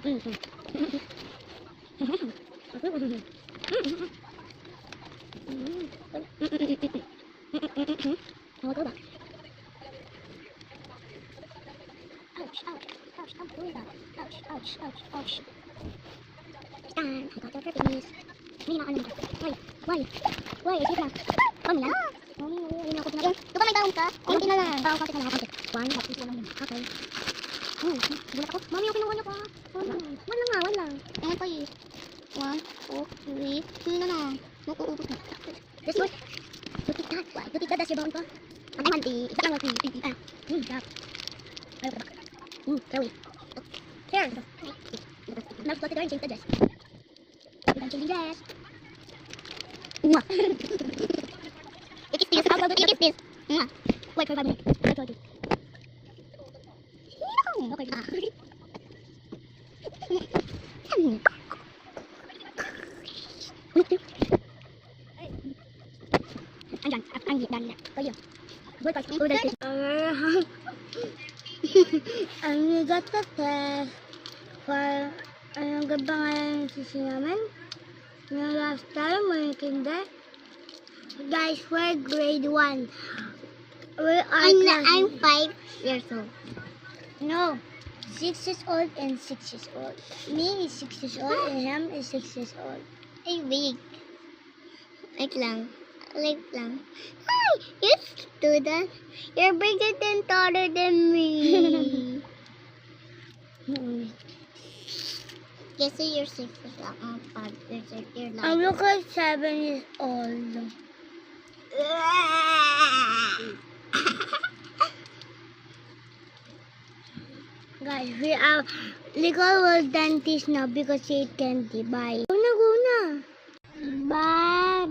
Tawa ba? Ouch, ouch, ouch, I'm doing that. Ouch, ouch, ouch, ouch. I got the herpes. Hindi na ano ka. Why? Why? Isip lang. Paano yan? Hindi na ako tinagal. Di ba may taong ka? Kunti na lang. Taong ka kasi nalakan. One, happy sila lang yun. Okay. Gulat ako. Mami, yung kinuha niya pa. One lang nga, one lang. Ano pa eh? 1, 2, 3. Hindi na lang. Nakuubos na. This one. Look at that. Why? Look at that. That's your bone pa. Ang mandi. Isa lang ako. Stop. Ayaw ka ba? Chloe. Here. Now go to the door and change the dress. I'm changing dress. Mwah. You kiss this. You kiss this. Mwah. Wait for 5 minutes. I told you. Okay. Andyan. Ang dan niya. Kayo. Boy, pas. Udah sih. We got the test for anong gaba ngayon sisi namin. Yung last time, may kinder. Guys, we're grade 1. I'm 5 years old. No, 6 years old and 6 years old. Me is 6 years old and him is 6 years old. Ay, big. Wait lang. Wait lang. Hi, you student. You're bigger than taller than me. Yes, so you're 6 years old. You're like I'm look like 7 years old. Guys, we are legal with dentist now because she ate candy. Bye. Go na. Bye.